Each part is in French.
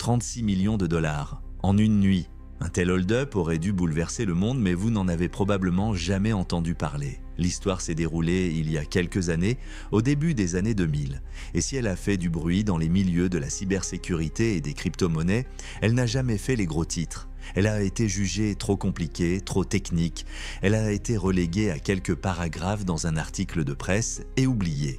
36 millions de dollars, en une nuit. Un tel hold-up aurait dû bouleverser le monde, mais vous n'en avez probablement jamais entendu parler. L'histoire s'est déroulée il y a quelques années, au début des années 2000. Et si elle a fait du bruit dans les milieux de la cybersécurité et des crypto-monnaies, elle n'a jamais fait les gros titres. Elle a été jugée trop compliquée, trop technique. Elle a été reléguée à quelques paragraphes dans un article de presse et oubliée.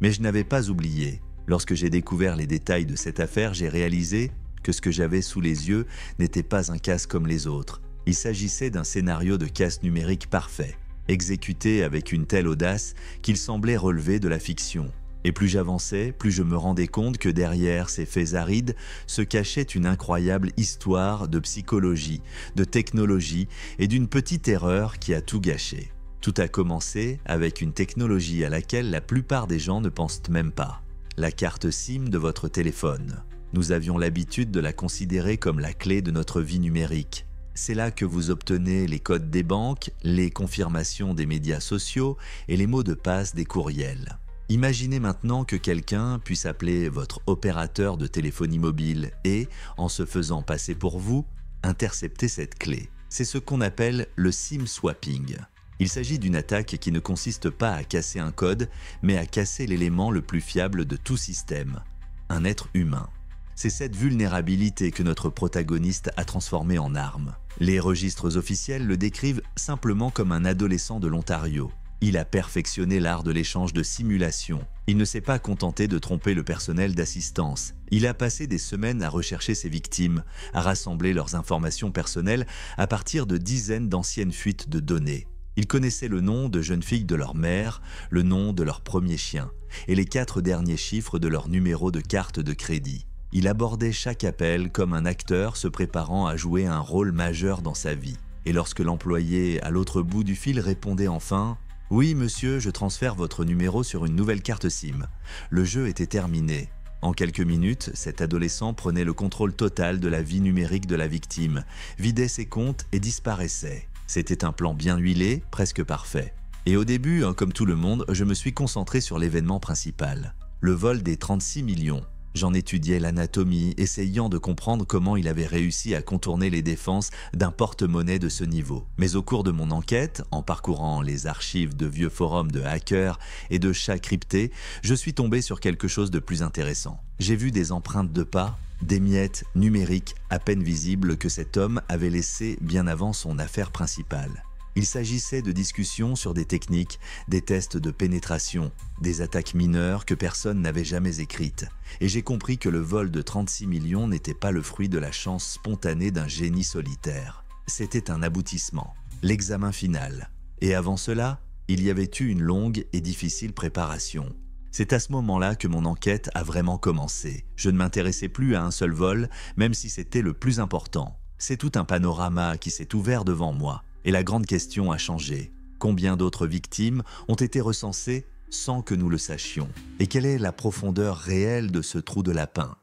Mais je n'avais pas oublié. Lorsque j'ai découvert les détails de cette affaire, j'ai réalisé que ce que j'avais sous les yeux n'était pas un casse comme les autres. Il s'agissait d'un scénario de casse numérique parfait, exécuté avec une telle audace qu'il semblait relever de la fiction. Et plus j'avançais, plus je me rendais compte que derrière ces faits arides se cachait une incroyable histoire de psychologie, de technologie et d'une petite erreur qui a tout gâché. Tout a commencé avec une technologie à laquelle la plupart des gens ne pensent même pas. La carte SIM de votre téléphone. Nous avions l'habitude de la considérer comme la clé de notre vie numérique. C'est là que vous obtenez les codes des banques, les confirmations des médias sociaux et les mots de passe des courriels. Imaginez maintenant que quelqu'un puisse appeler votre opérateur de téléphonie mobile et, en se faisant passer pour vous, intercepter cette clé. C'est ce qu'on appelle le SIM swapping. Il s'agit d'une attaque qui ne consiste pas à casser un code, mais à casser l'élément le plus fiable de tout système, un être humain. C'est cette vulnérabilité que notre protagoniste a transformée en arme. Les registres officiels le décrivent simplement comme un adolescent de l'Ontario. Il a perfectionné l'art de l'échange de simulation. Il ne s'est pas contenté de tromper le personnel d'assistance. Il a passé des semaines à rechercher ses victimes, à rassembler leurs informations personnelles à partir de dizaines d'anciennes fuites de données. Il connaissait le nom de jeunes filles de leur mère, le nom de leur premier chien et les 4 derniers chiffres de leur numéro de carte de crédit. Il abordait chaque appel comme un acteur se préparant à jouer un rôle majeur dans sa vie. Et lorsque l'employé à l'autre bout du fil répondait enfin « Oui, monsieur, je transfère votre numéro sur une nouvelle carte SIM », le jeu était terminé. En quelques minutes, cet adolescent prenait le contrôle total de la vie numérique de la victime, vidait ses comptes et disparaissait. C'était un plan bien huilé, presque parfait. Et au début, comme tout le monde, je me suis concentré sur l'événement principal, le vol des 36 millions. J'en étudiais l'anatomie, essayant de comprendre comment il avait réussi à contourner les défenses d'un porte-monnaie de ce niveau. Mais au cours de mon enquête, en parcourant les archives de vieux forums de hackers et de chats cryptés, je suis tombé sur quelque chose de plus intéressant. J'ai vu des empreintes de pas, des miettes numériques à peine visibles que cet homme avait laissées bien avant son affaire principale. Il s'agissait de discussions sur des techniques, des tests de pénétration, des attaques mineures que personne n'avait jamais écrites. Et j'ai compris que le vol de 36 millions n'était pas le fruit de la chance spontanée d'un génie solitaire. C'était un aboutissement, l'examen final. Et avant cela, il y avait eu une longue et difficile préparation. C'est à ce moment-là que mon enquête a vraiment commencé. Je ne m'intéressais plus à un seul vol, même si c'était le plus important. C'est tout un panorama qui s'est ouvert devant moi. Et la grande question a changé. Combien d'autres victimes ont été recensées sans que nous le sachions? Et quelle est la profondeur réelle de ce trou de lapin?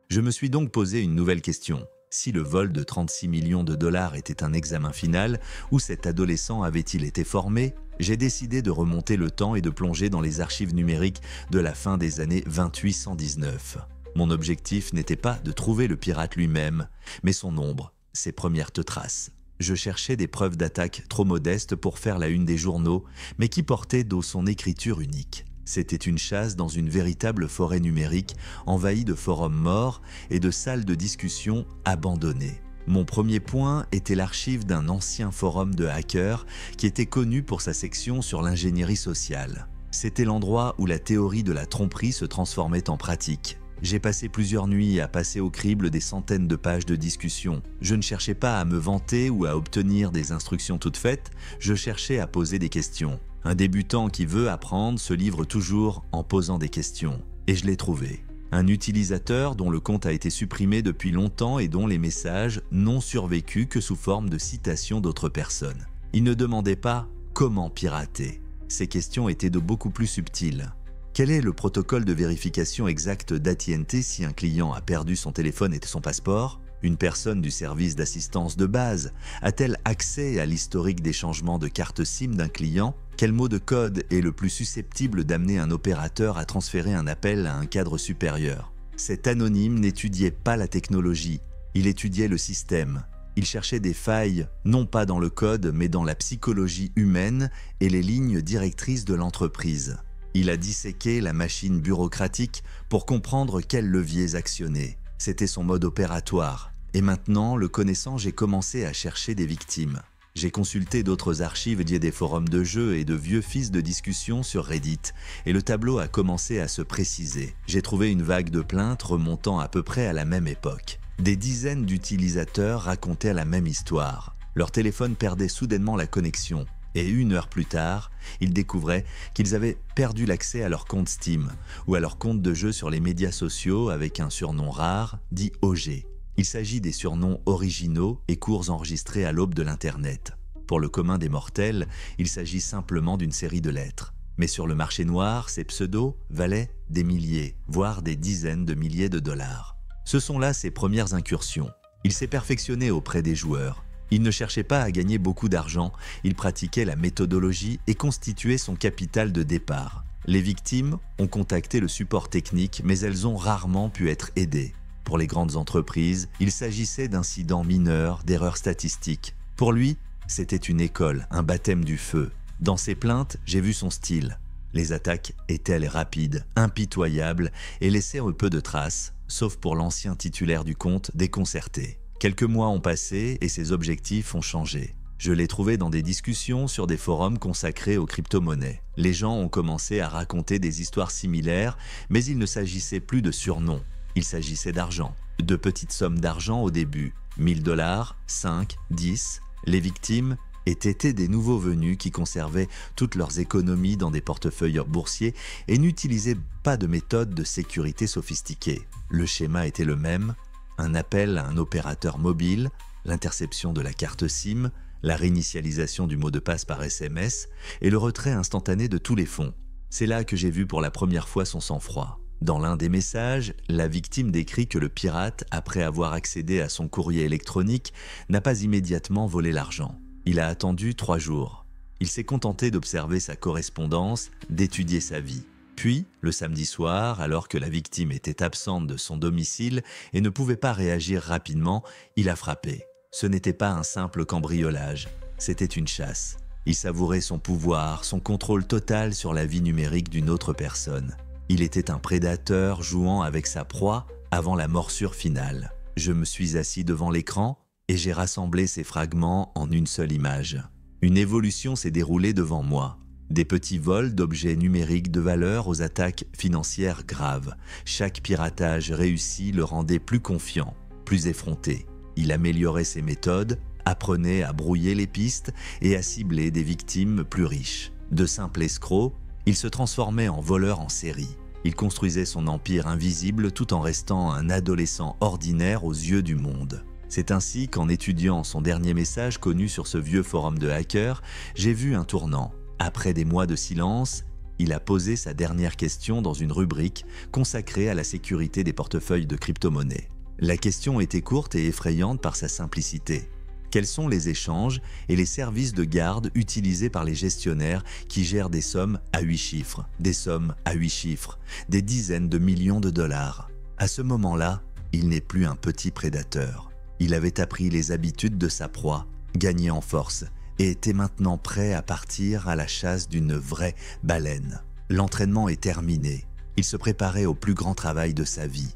Je me suis donc posé une nouvelle question. Si le vol de 36 millions de dollars était un examen final, où cet adolescent avait-il été formé? J'ai décidé de remonter le temps et de plonger dans les archives numériques de la fin des années 2819. Mon objectif n'était pas de trouver le pirate lui-même, mais son ombre, ses premières traces. Je cherchais des preuves d'attaque trop modestes pour faire la une des journaux, mais qui portaient dans son écriture unique. C'était une chasse dans une véritable forêt numérique, envahie de forums morts et de salles de discussion abandonnées. Mon premier point était l'archive d'un ancien forum de hackers qui était connu pour sa section sur l'ingénierie sociale. C'était l'endroit où la théorie de la tromperie se transformait en pratique. J'ai passé plusieurs nuits à passer au crible des centaines de pages de discussion. Je ne cherchais pas à me vanter ou à obtenir des instructions toutes faites, je cherchais à poser des questions. Un débutant qui veut apprendre se livre toujours en posant des questions. Et je l'ai trouvé. Un utilisateur dont le compte a été supprimé depuis longtemps et dont les messages n'ont survécu que sous forme de citations d'autres personnes. Il ne demandait pas comment pirater. Ces questions étaient de beaucoup plus subtiles. Quel est le protocole de vérification exact d'AT&T si un client a perdu son téléphone et son passeport? Une personne du service d'assistance de base a-t-elle accès à l'historique des changements de carte SIM d'un client? Quel mot de code est le plus susceptible d'amener un opérateur à transférer un appel à un cadre supérieur? Cet anonyme n'étudiait pas la technologie, il étudiait le système. Il cherchait des failles, non pas dans le code, mais dans la psychologie humaine et les lignes directrices de l'entreprise. Il a disséqué la machine bureaucratique pour comprendre quels leviers actionner. C'était son mode opératoire. Et maintenant, le connaissant, j'ai commencé à chercher des victimes. J'ai consulté d'autres archives liées des forums de jeux et de vieux fils de discussion sur Reddit, et le tableau a commencé à se préciser. J'ai trouvé une vague de plaintes remontant à peu près à la même époque. Des dizaines d'utilisateurs racontaient la même histoire. Leur téléphone perdait soudainement la connexion, et 1 heure plus tard, ils découvraient qu'ils avaient perdu l'accès à leur compte Steam, ou à leur compte de jeu sur les médias sociaux avec un surnom rare, dit OG. Il s'agit des surnoms originaux et courts enregistrés à l'aube de l'Internet. Pour le commun des mortels, il s'agit simplement d'une série de lettres. Mais sur le marché noir, ces pseudos valaient des milliers, voire des dizaines de milliers de dollars. Ce sont là ses premières incursions. Il s'est perfectionné auprès des joueurs. Il ne cherchait pas à gagner beaucoup d'argent, il pratiquait la méthodologie et constituait son capital de départ. Les victimes ont contacté le support technique, mais elles ont rarement pu être aidées. Pour les grandes entreprises, il s'agissait d'incidents mineurs, d'erreurs statistiques. Pour lui, c'était une école, un baptême du feu. Dans ses plaintes, j'ai vu son style. Les attaques étaient rapides, impitoyables et laissaient peu de traces, sauf pour l'ancien titulaire du compte déconcerté. Quelques mois ont passé et ses objectifs ont changé. Je l'ai trouvé dans des discussions sur des forums consacrés aux crypto-monnaies. Les gens ont commencé à raconter des histoires similaires, mais il ne s'agissait plus de surnoms. Il s'agissait d'argent, de petites sommes d'argent au début, 1000 $, 5, 10. Les victimes étaient des nouveaux venus qui conservaient toutes leurs économies dans des portefeuilles boursiers et n'utilisaient pas de méthode de sécurité sophistiquée. Le schéma était le même, un appel à un opérateur mobile, l'interception de la carte SIM, la réinitialisation du mot de passe par SMS et le retrait instantané de tous les fonds. C'est là que j'ai vu pour la première fois son sang-froid. Dans l'un des messages, la victime décrit que le pirate, après avoir accédé à son courrier électronique, n'a pas immédiatement volé l'argent. Il a attendu 3 jours. Il s'est contenté d'observer sa correspondance, d'étudier sa vie. Puis, le samedi soir, alors que la victime était absente de son domicile et ne pouvait pas réagir rapidement, il a frappé. Ce n'était pas un simple cambriolage, c'était une chasse. Il savourait son pouvoir, son contrôle total sur la vie numérique d'une autre personne. Il était un prédateur jouant avec sa proie avant la morsure finale. Je me suis assis devant l'écran et j'ai rassemblé ces fragments en une seule image. Une évolution s'est déroulée devant moi. Des petits vols d'objets numériques de valeur aux attaques financières graves. Chaque piratage réussi le rendait plus confiant, plus effronté. Il améliorait ses méthodes, apprenait à brouiller les pistes et à cibler des victimes plus riches. De simple escroc, il se transformait en voleur en série. Il construisait son empire invisible tout en restant un adolescent ordinaire aux yeux du monde. C'est ainsi qu'en étudiant son dernier message connu sur ce vieux forum de hackers, j'ai vu un tournant. Après des mois de silence, il a posé sa dernière question dans une rubrique consacrée à la sécurité des portefeuilles de crypto-monnaies. La question était courte et effrayante par sa simplicité. Quels sont les échanges et les services de garde utilisés par les gestionnaires qui gèrent des sommes à 8 chiffres, des sommes à 8 chiffres, des dizaines de millions de dollars? À ce moment-là, il n'est plus un petit prédateur. Il avait appris les habitudes de sa proie, gagné en force, et était maintenant prêt à partir à la chasse d'une vraie baleine. L'entraînement est terminé. Il se préparait au plus grand travail de sa vie.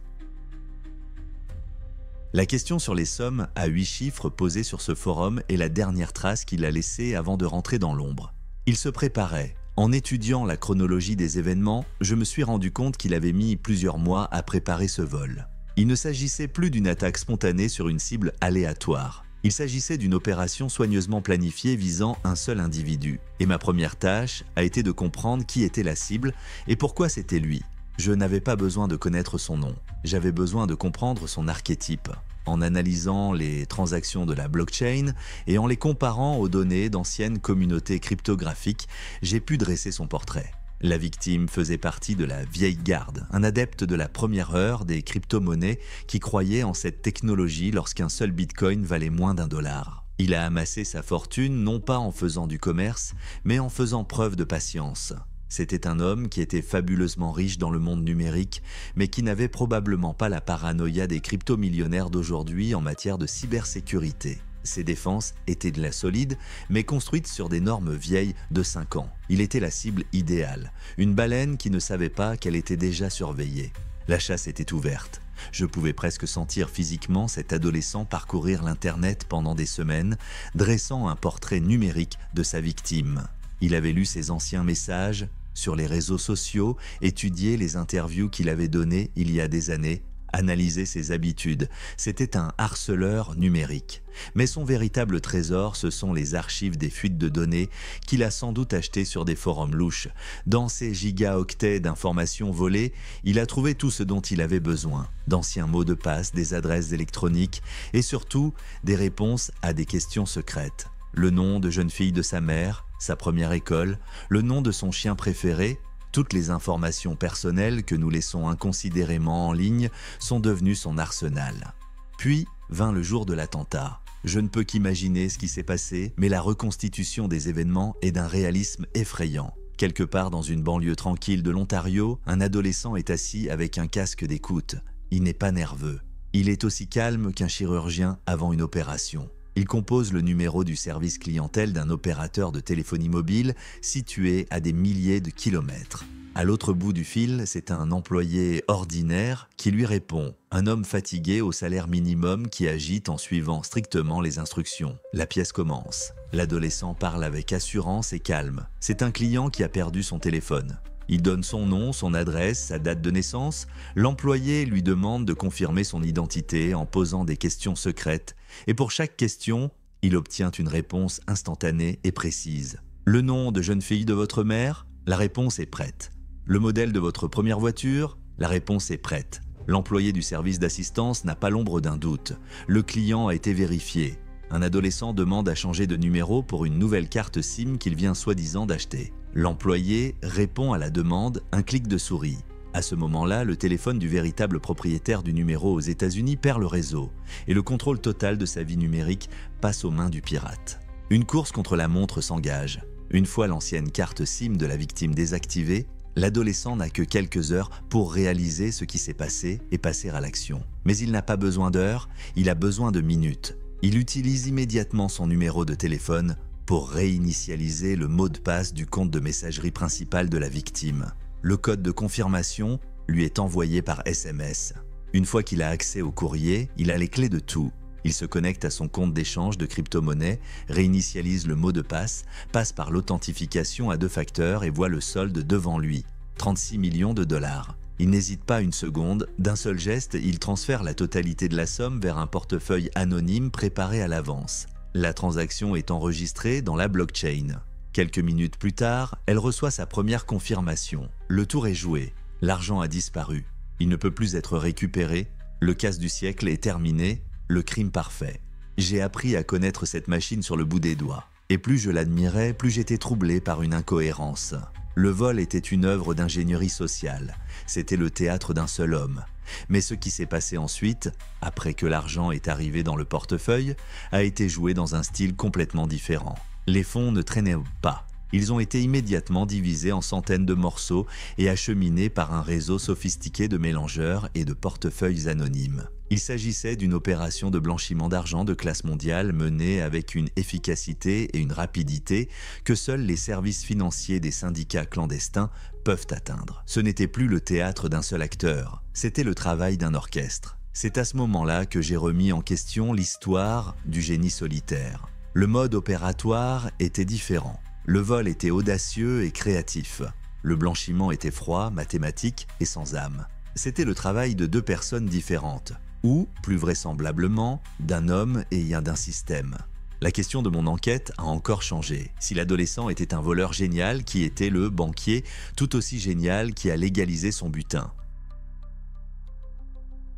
La question sur les sommes à 8 chiffres posée sur ce forum est la dernière trace qu'il a laissée avant de rentrer dans l'ombre. Il se préparait. En étudiant la chronologie des événements, je me suis rendu compte qu'il avait mis plusieurs mois à préparer ce vol. Il ne s'agissait plus d'une attaque spontanée sur une cible aléatoire. Il s'agissait d'une opération soigneusement planifiée visant un seul individu. Et ma première tâche a été de comprendre qui était la cible et pourquoi c'était lui. Je n'avais pas besoin de connaître son nom, j'avais besoin de comprendre son archétype. En analysant les transactions de la blockchain et en les comparant aux données d'anciennes communautés cryptographiques, j'ai pu dresser son portrait. La victime faisait partie de la vieille garde, un adepte de la première heure des crypto-monnaies qui croyait en cette technologie lorsqu'un seul bitcoin valait moins d'1 $. Il a amassé sa fortune non pas en faisant du commerce, mais en faisant preuve de patience. C'était un homme qui était fabuleusement riche dans le monde numérique, mais qui n'avait probablement pas la paranoïa des crypto-millionnaires d'aujourd'hui en matière de cybersécurité. Ses défenses étaient de la solide, mais construites sur des normes vieilles de 5 ans. Il était la cible idéale, une baleine qui ne savait pas qu'elle était déjà surveillée. La chasse était ouverte. Je pouvais presque sentir physiquement cet adolescent parcourir l'Internet pendant des semaines, dressant un portrait numérique de sa victime. Il avait lu ses anciens messages sur les réseaux sociaux, étudié les interviews qu'il avait données il y a des années, analysé ses habitudes. C'était un harceleur numérique. Mais son véritable trésor, ce sont les archives des fuites de données qu'il a sans doute achetées sur des forums louches. Dans ces gigaoctets d'informations volées, il a trouvé tout ce dont il avait besoin. D'anciens mots de passe, des adresses électroniques et surtout des réponses à des questions secrètes. Le nom de jeune fille de sa mère, sa première école, le nom de son chien préféré. Toutes les informations personnelles que nous laissons inconsidérément en ligne sont devenues son arsenal. Puis vint le jour de l'attentat. Je ne peux qu'imaginer ce qui s'est passé, mais la reconstitution des événements est d'un réalisme effrayant. Quelque part dans une banlieue tranquille de l'Ontario, un adolescent est assis avec un casque d'écoute. Il n'est pas nerveux. Il est aussi calme qu'un chirurgien avant une opération. Il compose le numéro du service clientèle d'un opérateur de téléphonie mobile situé à des milliers de kilomètres. À l'autre bout du fil, c'est un employé ordinaire qui lui répond. Un homme fatigué au salaire minimum qui agite en suivant strictement les instructions. La pièce commence. L'adolescent parle avec assurance et calme. C'est un client qui a perdu son téléphone. Il donne son nom, son adresse, sa date de naissance. L'employé lui demande de confirmer son identité en posant des questions secrètes. Et pour chaque question, il obtient une réponse instantanée et précise. Le nom de jeune fille de votre mère? La réponse est prête. Le modèle de votre première voiture? La réponse est prête. L'employé du service d'assistance n'a pas l'ombre d'un doute. Le client a été vérifié. Un adolescent demande à changer de numéro pour une nouvelle carte SIM qu'il vient soi-disant d'acheter. L'employé répond à la demande, un clic de souris. À ce moment-là, le téléphone du véritable propriétaire du numéro aux États-Unis perd le réseau et le contrôle total de sa vie numérique passe aux mains du pirate. Une course contre la montre s'engage. Une fois l'ancienne carte SIM de la victime désactivée, l'adolescent n'a que quelques heures pour réaliser ce qui s'est passé et passer à l'action. Mais il n'a pas besoin d'heures, il a besoin de minutes. Il utilise immédiatement son numéro de téléphone pour réinitialiser le mot de passe du compte de messagerie principal de la victime. Le code de confirmation lui est envoyé par SMS. Une fois qu'il a accès au courrier, il a les clés de tout. Il se connecte à son compte d'échange de crypto-monnaie, réinitialise le mot de passe, passe par l'authentification à 2 facteurs et voit le solde devant lui, 36 millions de dollars. Il n'hésite pas une seconde, d'un seul geste, il transfère la totalité de la somme vers un portefeuille anonyme préparé à l'avance. La transaction est enregistrée dans la blockchain. Quelques minutes plus tard, elle reçoit sa première confirmation. Le tour est joué. L'argent a disparu. Il ne peut plus être récupéré. Le casse du siècle est terminé. Le crime parfait. J'ai appris à connaître cette machine sur le bout des doigts. Et plus je l'admirais, plus j'étais troublé par une incohérence. Le vol était une œuvre d'ingénierie sociale. C'était le théâtre d'un seul homme. Mais ce qui s'est passé ensuite, après que l'argent est arrivé dans le portefeuille, a été joué dans un style complètement différent. Les fonds ne traînaient pas. Ils ont été immédiatement divisés en centaines de morceaux et acheminés par un réseau sophistiqué de mélangeurs et de portefeuilles anonymes. Il s'agissait d'une opération de blanchiment d'argent de classe mondiale menée avec une efficacité et une rapidité que seuls les services financiers des syndicats clandestins peuvent atteindre. Ce n'était plus le théâtre d'un seul acteur, c'était le travail d'un orchestre. C'est à ce moment-là que j'ai remis en question l'histoire du génie solitaire. Le mode opératoire était différent. Le vol était audacieux et créatif. Le blanchiment était froid, mathématique et sans âme. C'était le travail de 2 personnes différentes, ou, plus vraisemblablement, d'un homme et d'un système. La question de mon enquête a encore changé. Si l'adolescent était un voleur génial, qui était le banquier tout aussi génial qui a légalisé son butin?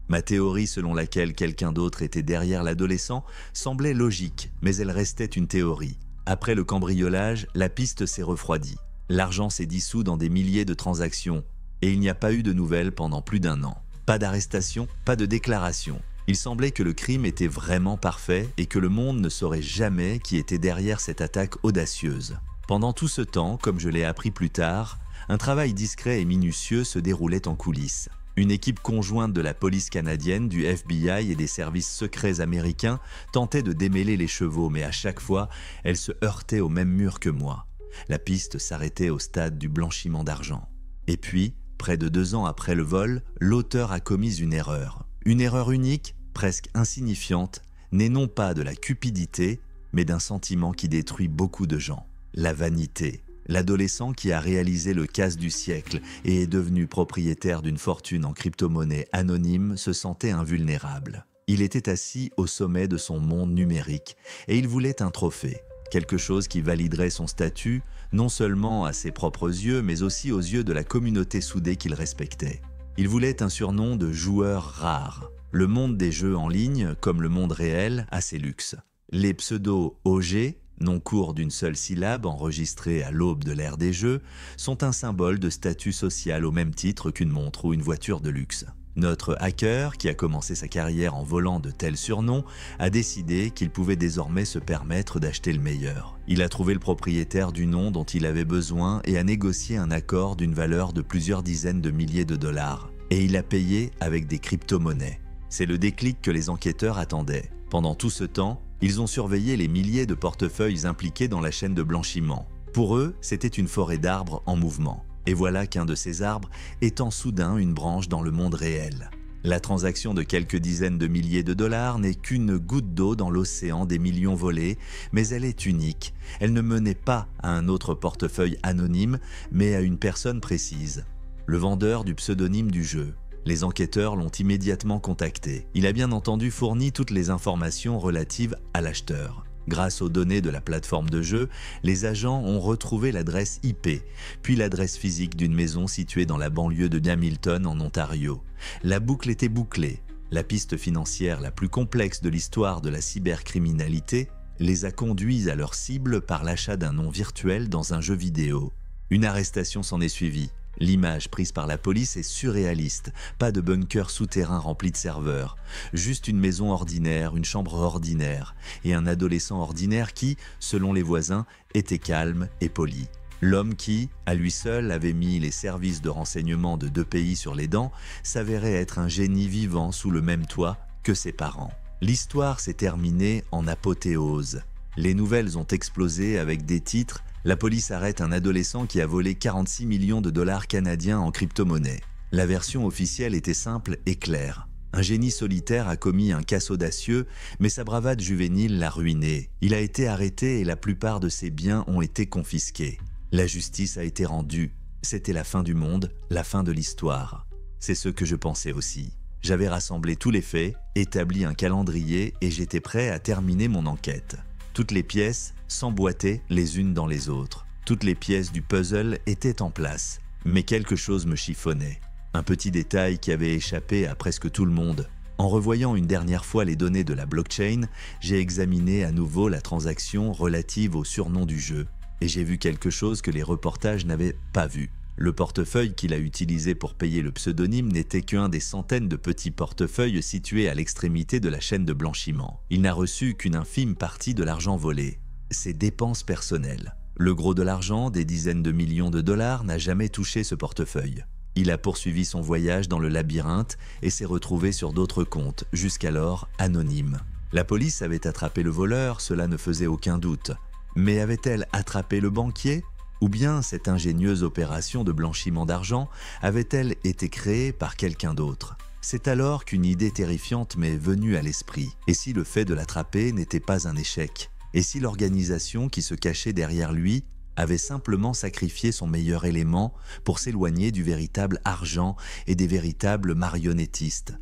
Ma théorie selon laquelle quelqu'un d'autre était derrière l'adolescent semblait logique, mais elle restait une théorie. Après le cambriolage, la piste s'est refroidie. L'argent s'est dissous dans des milliers de transactions et il n'y a pas eu de nouvelles pendant plus d'1 an. Pas d'arrestation, pas de déclaration. Il semblait que le crime était vraiment parfait et que le monde ne saurait jamais qui était derrière cette attaque audacieuse. Pendant tout ce temps, comme je l'ai appris plus tard, un travail discret et minutieux se déroulait en coulisses. Une équipe conjointe de la police canadienne, du FBI et des services secrets américains tentait de démêler les chevaux, mais à chaque fois, elle se heurtait au même mur que moi. La piste s'arrêtait au stade du blanchiment d'argent. Et puis, près de 2 ans après le vol, l'auteur a commis une erreur. Une erreur unique, presque insignifiante, née non pas de la cupidité, mais d'un sentiment qui détruit beaucoup de gens. La vanité. L'adolescent qui a réalisé le casse du siècle et est devenu propriétaire d'une fortune en crypto-monnaie anonyme se sentait invulnérable. Il était assis au sommet de son monde numérique et il voulait un trophée, quelque chose qui validerait son statut non seulement à ses propres yeux mais aussi aux yeux de la communauté soudée qu'il respectait. Il voulait un surnom de joueur rare. Le monde des jeux en ligne, comme le monde réel, a ses luxes. Les pseudos OG, nom court d'une seule syllabe enregistré à l'aube de l'ère des jeux, sont un symbole de statut social au même titre qu'une montre ou une voiture de luxe. Notre hacker, qui a commencé sa carrière en volant de tels surnoms, a décidé qu'il pouvait désormais se permettre d'acheter le meilleur. Il a trouvé le propriétaire du nom dont il avait besoin et a négocié un accord d'une valeur de plusieurs dizaines de milliers de dollars. Et il a payé avec des crypto-monnaies. C'est le déclic que les enquêteurs attendaient. Pendant tout ce temps, ils ont surveillé les milliers de portefeuilles impliqués dans la chaîne de blanchiment. Pour eux, c'était une forêt d'arbres en mouvement. Et voilà qu'un de ces arbres étend soudain une branche dans le monde réel. La transaction de quelques dizaines de milliers de dollars n'est qu'une goutte d'eau dans l'océan des millions volés, mais elle est unique. Elle ne menait pas à un autre portefeuille anonyme, mais à une personne précise. Le vendeur du pseudonyme du jeu. Les enquêteurs l'ont immédiatement contacté. Il a bien entendu fourni toutes les informations relatives à l'acheteur. Grâce aux données de la plateforme de jeu, les agents ont retrouvé l'adresse IP, puis l'adresse physique d'une maison située dans la banlieue de Hamilton en Ontario. La boucle était bouclée. La piste financière la plus complexe de l'histoire de la cybercriminalité les a conduits à leur cible par l'achat d'un nom virtuel dans un jeu vidéo. Une arrestation s'en est suivie. L'image prise par la police est surréaliste, pas de bunker souterrain rempli de serveurs, juste une maison ordinaire, une chambre ordinaire et un adolescent ordinaire qui, selon les voisins, était calme et poli. L'homme qui, à lui seul, avait mis les services de renseignement de 2 pays sur les dents, s'avérait être un génie vivant sous le même toit que ses parents. L'histoire s'est terminée en apothéose. Les nouvelles ont explosé avec des titres. La police arrête un adolescent qui a volé 46 millions de dollars canadiens en crypto-monnaie. La version officielle était simple et claire. Un génie solitaire a commis un casse audacieux, mais sa bravade juvénile l'a ruiné. Il a été arrêté et la plupart de ses biens ont été confisqués. La justice a été rendue. C'était la fin du monde, la fin de l'histoire. C'est ce que je pensais aussi. J'avais rassemblé tous les faits, établi un calendrier et j'étais prêt à terminer mon enquête. Toutes les pièces s'emboîtaient les unes dans les autres. Toutes les pièces du puzzle étaient en place. Mais quelque chose me chiffonnait. Un petit détail qui avait échappé à presque tout le monde. En revoyant une dernière fois les données de la blockchain, j'ai examiné à nouveau la transaction relative au surnom du jeu. Et j'ai vu quelque chose que les reportages n'avaient pas vu. Le portefeuille qu'il a utilisé pour payer le pseudonyme n'était qu'un des centaines de petits portefeuilles situés à l'extrémité de la chaîne de blanchiment. Il n'a reçu qu'une infime partie de l'argent volé. Ses dépenses personnelles. Le gros de l'argent, des dizaines de millions de dollars, n'a jamais touché ce portefeuille. Il a poursuivi son voyage dans le labyrinthe et s'est retrouvé sur d'autres comptes, jusqu'alors anonymes. La police avait attrapé le voleur, cela ne faisait aucun doute. Mais avait-elle attrapé le banquier ? Ou bien cette ingénieuse opération de blanchiment d'argent avait-elle été créée par quelqu'un d'autre ? C'est alors qu'une idée terrifiante m'est venue à l'esprit. Et si le fait de l'attraper n'était pas un échec ? Et si l'organisation qui se cachait derrière lui avait simplement sacrifié son meilleur élément pour s'éloigner du véritable argent et des véritables marionnettistes ?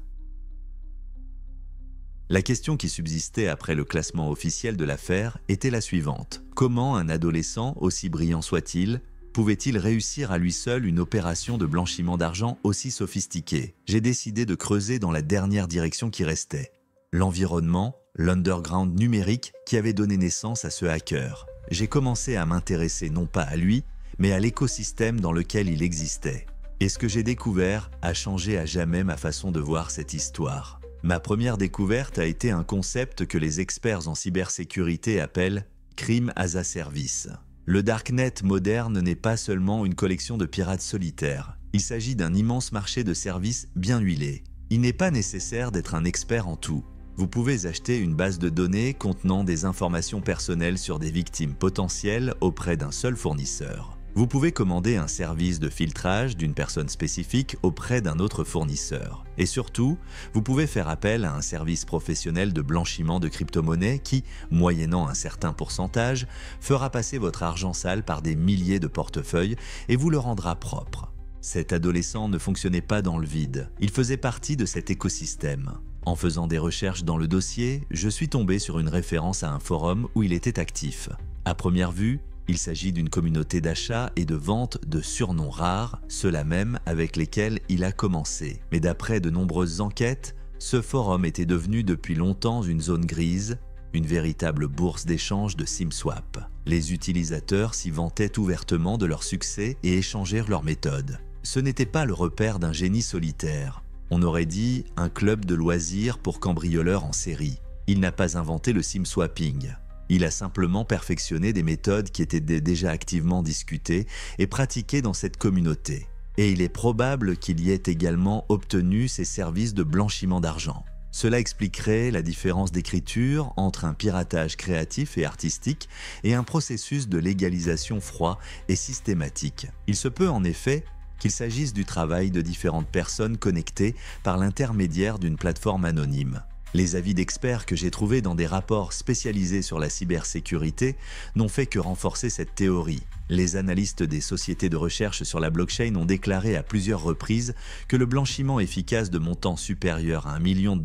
La question qui subsistait après le classement officiel de l'affaire était la suivante. Comment un adolescent, aussi brillant soit-il, pouvait-il réussir à lui seul une opération de blanchiment d'argent aussi sophistiquée ? J'ai décidé de creuser dans la dernière direction qui restait. L'environnement, l'underground numérique qui avait donné naissance à ce hacker. J'ai commencé à m'intéresser non pas à lui, mais à l'écosystème dans lequel il existait. Et ce que j'ai découvert a changé à jamais ma façon de voir cette histoire. Ma première découverte a été un concept que les experts en cybersécurité appellent « crime as a service ». Le Darknet moderne n'est pas seulement une collection de pirates solitaires. Il s'agit d'un immense marché de services bien huilé. Il n'est pas nécessaire d'être un expert en tout. Vous pouvez acheter une base de données contenant des informations personnelles sur des victimes potentielles auprès d'un seul fournisseur. Vous pouvez commander un service de filtrage d'une personne spécifique auprès d'un autre fournisseur. Et surtout, vous pouvez faire appel à un service professionnel de blanchiment de crypto-monnaies qui, moyennant un certain pourcentage, fera passer votre argent sale par des milliers de portefeuilles et vous le rendra propre. Cet adolescent ne fonctionnait pas dans le vide, il faisait partie de cet écosystème. En faisant des recherches dans le dossier, je suis tombé sur une référence à un forum où il était actif. À première vue, il s'agit d'une communauté d'achat et de vente de surnoms rares, ceux-là même avec lesquels il a commencé. Mais d'après de nombreuses enquêtes, ce forum était devenu depuis longtemps une zone grise, une véritable bourse d'échange de SimSwap. Les utilisateurs s'y vantaient ouvertement de leur succès et échangèrent leurs méthodes. Ce n'était pas le repère d'un génie solitaire. On aurait dit un club de loisirs pour cambrioleurs en série. Il n'a pas inventé le SimSwapping. Il a simplement perfectionné des méthodes qui étaient déjà activement discutées et pratiquées dans cette communauté. Et il est probable qu'il y ait également obtenu ses services de blanchiment d'argent. Cela expliquerait la différence d'écriture entre un piratage créatif et artistique et un processus de légalisation froid et systématique. Il se peut en effet qu'il s'agisse du travail de différentes personnes connectées par l'intermédiaire d'une plateforme anonyme. Les avis d'experts que j'ai trouvés dans des rapports spécialisés sur la cybersécurité n'ont fait que renforcer cette théorie. Les analystes des sociétés de recherche sur la blockchain ont déclaré à plusieurs reprises que le blanchiment efficace de montants supérieurs à $1 million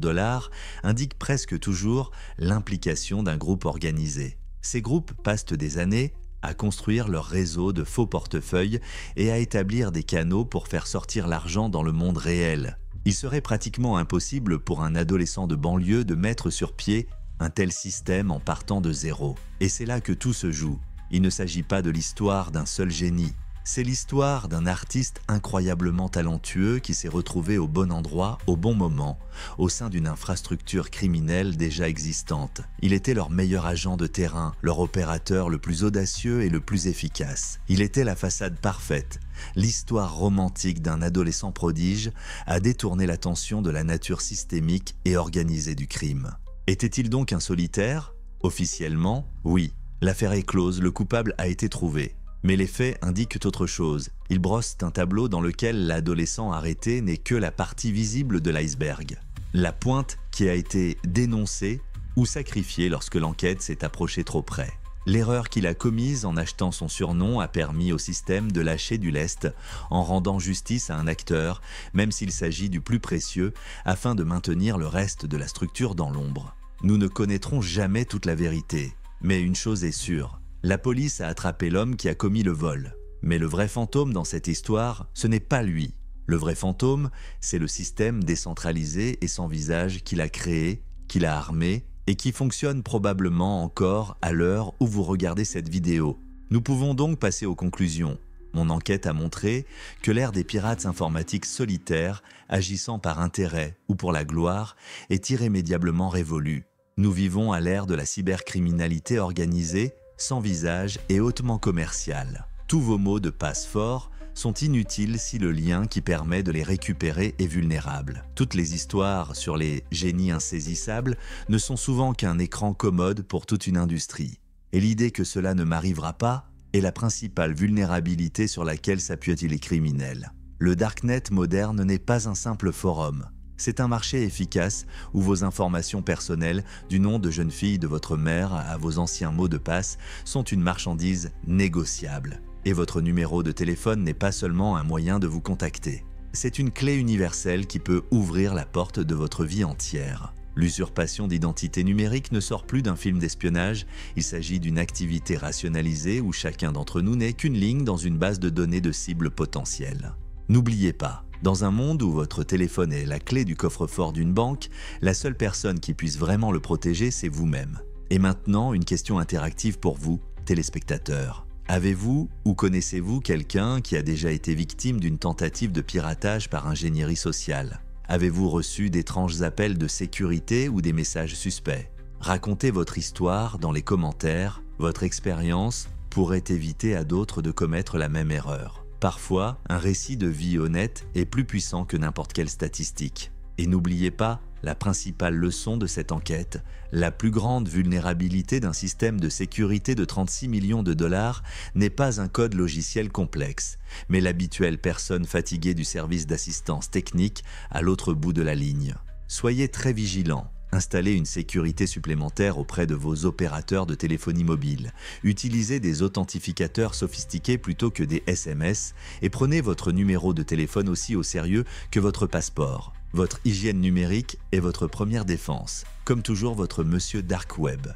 indique presque toujours l'implication d'un groupe organisé. Ces groupes passent des années à construire leur réseau de faux portefeuilles et à établir des canaux pour faire sortir l'argent dans le monde réel. Il serait pratiquement impossible pour un adolescent de banlieue de mettre sur pied un tel système en partant de zéro. Et c'est là que tout se joue. Il ne s'agit pas de l'histoire d'un seul génie. C'est l'histoire d'un artiste incroyablement talentueux qui s'est retrouvé au bon endroit, au bon moment, au sein d'une infrastructure criminelle déjà existante. Il était leur meilleur agent de terrain, leur opérateur le plus audacieux et le plus efficace. Il était la façade parfaite. L'histoire romantique d'un adolescent prodige a détourné l'attention de la nature systémique et organisée du crime. Était-il donc un solitaire? Officiellement, oui. L'affaire est close, le coupable a été trouvé. Mais les faits indiquent autre chose. Ils brossent un tableau dans lequel l'adolescent arrêté n'est que la partie visible de l'iceberg. La pointe qui a été dénoncée ou sacrifiée lorsque l'enquête s'est approchée trop près. L'erreur qu'il a commise en achetant son surnom a permis au système de lâcher du lest en rendant justice à un acteur, même s'il s'agit du plus précieux, afin de maintenir le reste de la structure dans l'ombre. Nous ne connaîtrons jamais toute la vérité, mais une chose est sûre. La police a attrapé l'homme qui a commis le vol. Mais le vrai fantôme dans cette histoire, ce n'est pas lui. Le vrai fantôme, c'est le système décentralisé et sans visage qu'il a créé, qu'il a armé et qui fonctionne probablement encore à l'heure où vous regardez cette vidéo. Nous pouvons donc passer aux conclusions. Mon enquête a montré que l'ère des pirates informatiques solitaires, agissant par intérêt ou pour la gloire, est irrémédiablement révolue. Nous vivons à l'ère de la cybercriminalité organisée, sans visage et hautement commercial. Tous vos mots de passe-fort sont inutiles si le lien qui permet de les récupérer est vulnérable. Toutes les histoires sur les génies insaisissables ne sont souvent qu'un écran commode pour toute une industrie. Et l'idée que cela ne m'arrivera pas est la principale vulnérabilité sur laquelle s'appuient les criminels. Le Darknet moderne n'est pas un simple forum. C'est un marché efficace où vos informations personnelles, du nom de jeune fille de votre mère à vos anciens mots de passe, sont une marchandise négociable. Et votre numéro de téléphone n'est pas seulement un moyen de vous contacter. C'est une clé universelle qui peut ouvrir la porte de votre vie entière. L'usurpation d'identité numérique ne sort plus d'un film d'espionnage, il s'agit d'une activité rationalisée où chacun d'entre nous n'est qu'une ligne dans une base de données de cibles potentielles. N'oubliez pas, dans un monde où votre téléphone est la clé du coffre-fort d'une banque, la seule personne qui puisse vraiment le protéger, c'est vous-même. Et maintenant, une question interactive pour vous, téléspectateurs. Avez-vous ou connaissez-vous quelqu'un qui a déjà été victime d'une tentative de piratage par ingénierie sociale? Avez-vous reçu d'étranges appels de sécurité ou des messages suspects? Racontez votre histoire dans les commentaires. Votre expérience pourrait éviter à d'autres de commettre la même erreur. Parfois, un récit de vie honnête est plus puissant que n'importe quelle statistique. Et n'oubliez pas la principale leçon de cette enquête: la plus grande vulnérabilité d'un système de sécurité de 36 millions de dollars n'est pas un code logiciel complexe, mais l'habituelle personne fatiguée du service d'assistance technique à l'autre bout de la ligne. Soyez très vigilants. Installez une sécurité supplémentaire auprès de vos opérateurs de téléphonie mobile. Utilisez des authentificateurs sophistiqués plutôt que des SMS et prenez votre numéro de téléphone aussi au sérieux que votre passeport. Votre hygiène numérique est votre première défense. Comme toujours, votre Monsieur Dark Web.